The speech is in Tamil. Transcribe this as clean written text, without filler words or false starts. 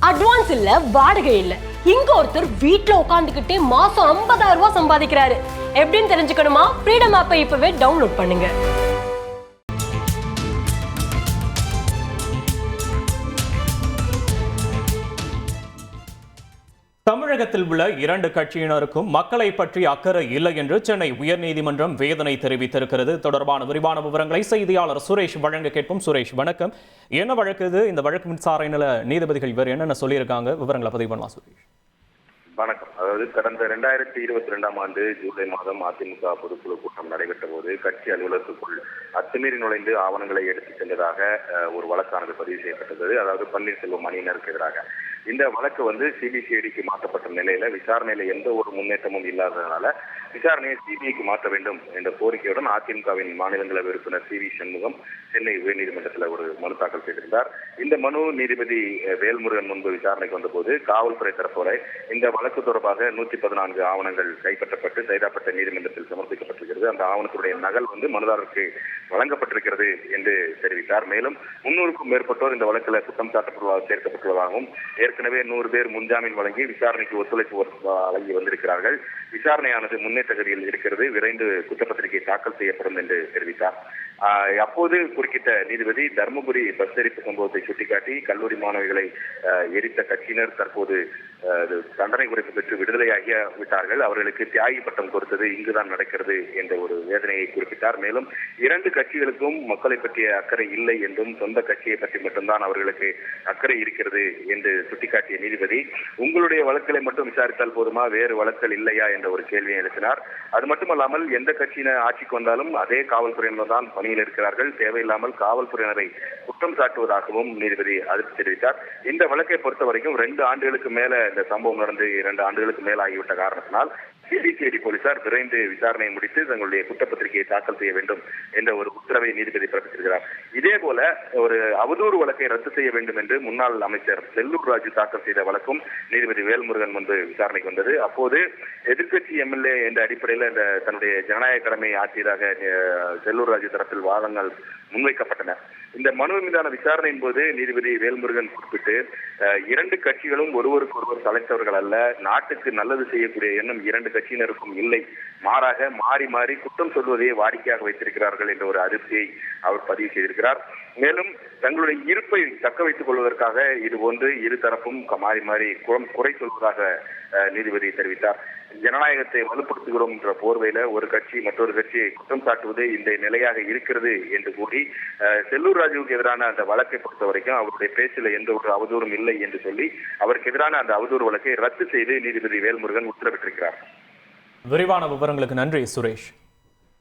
அட்வான்ஸ் இல்ல, வாடகை இல்ல. இங்க ஒருத்தர் வீட்ல உட்காந்துக்கிட்டே மாசம் 50,000 ரூபாய் சம்பாதிக்கிறாரு. எப்படின்னு தெரிஞ்சுக்கணுமா? ஃப்ரீடம் ஆப்பை இப்பவே டவுன்லோட் பண்ணுங்க. தமிழகத்தில் உள்ள 2 கட்சியினருக்கும் மக்களை பற்றி அக்கறை இல்லை என்று சென்னை உயர்நீதிமன்றம் வேதனை தெரிவித்திருக்கிறது. தொடர்பான விரிவான விவரங்களை செய்தியாளர் சுரேஷ் வழங்க கேட்போம். சுரேஷ், வணக்கம். என்ன வழக்கு இது? இந்த வழக்கு விசாரணையில நீதிபதிகள் இவர் என்னென்ன சொல்லியிருக்காங்க? விவரங்களை பதிவு பண்ணலாம் சுரேஷ். வணக்கம். அதாவது கடந்த 2022ஆம் ஆண்டு ஜூலை மாதம் அதிமுக பொதுக்குழு கூட்டம் நடைபெற்ற போது கட்சி அலுவலகத்துக்குள் அத்துமீறி நுழைந்து ஆவணங்களை எடுத்துச் சென்றதாக ஒரு வழக்கானது பதிவு செய்யப்பட்டது. அதாவது பன்னீர்செல்வம் அணியினருக்கு எதிராக. இந்த வழக்கு சிபிசிஐடிக்கு மாற்றப்பட்ட நிலையில விசாரணையில எந்த ஒரு முன்னேற்றமும் இல்லாததுனால விசாரணையை சிபிஐக்கு மாற்ற வேண்டும் என்ற கோரிக்கையுடன் அதிமுகவின் மாநிலங்களவை உறுப்பினர் சி வி சண்முகம் சென்னை உயர்நீதிமன்றத்தில் ஒரு மனு தாக்கல் செய்திருந்தார். இந்த மனு நீதிபதி வேல்முருகன் முன்பு விசாரணைக்கு வந்தபோது காவல்துறை தரப்புரை இந்த வழக்கு தொடர்பாக 114 ஆவணங்கள் கைப்பற்றப்பட்டு சைதாப்பேட்டை நீதிமன்றத்தில் சமர்ப்பிக்கப்பட்டிருக்கிறது. அந்த ஆவணத்துடைய நகல் மனுதாரருக்கு வழங்கப்பட்டிருக்கிறது என்று தெரிவித்தார். மேலும் 300க்கும் மேற்பட்டோர் இந்த வழக்கில் குற்றம் சேர்க்கப்பட்டுள்ளதாகவும் ஏற்கனவே 100 பேர் முன்ஜாமீன் வழங்கி விசாரணைக்கு ஒத்துழைப்பு வழங்கி வந்திருக்கிறார்கள். விசாரணையானது முன்னேற்ற கதியில் இருக்கிறது. விரைந்து குற்றப்பத்திரிகை தாக்கல் செய்யப்படும் என்று தெரிவித்தார். அப்போது குறுக்கிட்ட நீதிபதி தர்மபுரி பஸ் எரிப்பு சம்பவத்தை சுட்டிக்காட்டி கல்லூரி மாணவிகளை எரித்த கட்சியினர் தற்போது தண்டனை குறைப்பு பெற்று விடுதலையாகி விட்டார்கள். அவர்களுக்கு தியாகி பட்டம் கொடுத்தது இங்குதான் நடக்கிறது என்ற ஒரு வேதனையை குறிப்பிட்டார். மேலும் 2 கட்சிகளுக்கும் மக்களை பற்றிய அக்கறை இல்லை என்றும் சொந்த கட்சியை பற்றி மட்டும்தான் அவர்களுக்கு அக்கறை இருக்கிறது என்று சுட்டிக்காட்டிய நீதிபதி உங்களுடைய வழக்குகளை மட்டும் விசாரித்தால் போதுமா, வேறு வழக்குகள் இல்லையா என்ற ஒரு கேள்வியை எழுப்பினார். அது மட்டுமல்லாமல் எந்த கட்சியினர் ஆட்சிக்கு வந்தாலும் அதே காவல்துறையினர் தான் பணியில் இருக்கிறார்கள். தேவையில்லாமல் காவல்துறையினரை குற்றம் சாட்டுவதாகவும் நீதிபதி அதிர்ச்சி தெரிவித்தார். இந்த வழக்கை பொறுத்த வரைக்கும் 2 ஆண்டுகளுக்கு மேல இந்த சம்பவம் நடந்து 2 ஆண்டுகளுக்கு மேல் ஆகிவிட்ட காரணத்தினால் சிபிசிஐடி போலீசார் விரைந்து விசாரணை முடித்து தங்களுடைய குற்றப்பத்திரிகையை தாக்கல் செய்ய வேண்டும் என்ற ஒரு உத்தரவை நீதிபதி பிறப்பித்திருக்கிறார். இதே போல ஒரு அவதூறு வழக்கை ரத்து செய்ய வேண்டும் என்று முன்னாள் அமைச்சர் செல்லூர் ராஜு தாக்கல் செய்த வழக்கும் நீதிபதி வேல்முருகன் முன்பு விசாரணைக்கு வந்தது. அப்போது எதிர்கட்சி எம்எல்ஏ என்ற அடிப்படையில் தன்னுடைய ஜனநாயக கடமையை ஆற்றியதாக செல்லூர் ராஜு தரப்பில் வாதங்கள் முன்வைக்கப்பட்டன. இந்த மனு மீதான விசாரணையின் போது நீதிபதி வேல்முருகன் குறிப்பிட்டு 2 கட்சிகளும் ஒருவருக்கொருவர் தலைத்தவர்கள் அல்ல, நாட்டுக்கு நல்லது செய்யக்கூடிய எண்ணம் 2 கட்சியினருக்கும் இல்லை, மாறாக மாறி மாறி குற்றம் சொல்வதையே வாடிக்கையாக வைத்திருக்கிறார்கள் என்ற ஒரு அதிர்ச்சியை அவர் பதிவு செய்திருக்கிறார். மேலும் தங்களுடைய இருப்பை தக்க வைத்துக் கொள்வதற்காக இதுபோன்று இருதரப்பும் மாறி மாறி குறை சொல்வதாக நீதிபதி தெரிவித்தார். ஜனநாயகத்தை வலுப்படுத்துகிறோம் என்ற போர்வையில ஒரு கட்சி மற்றொரு கட்சியை குற்றம் சாட்டுவது இந்த நிலையாக இருக்கிறது என்று கூறி செல்லூர் ராஜுவுக்கு எதிரான அந்த வழக்கை பொறுத்த வரைக்கும் அவருடைய பேச்சில் எந்த ஒரு அவதூறும் இல்லை என்று சொல்லி அவருக்கு எதிரான அந்த அவதூறு வழக்கை ரத்து செய்து நீதிபதி வேல்முருகன் உத்தரவிட்டிருக்கிறார். விரிவான விவரங்களுக்கு நன்றி சுரேஷ்.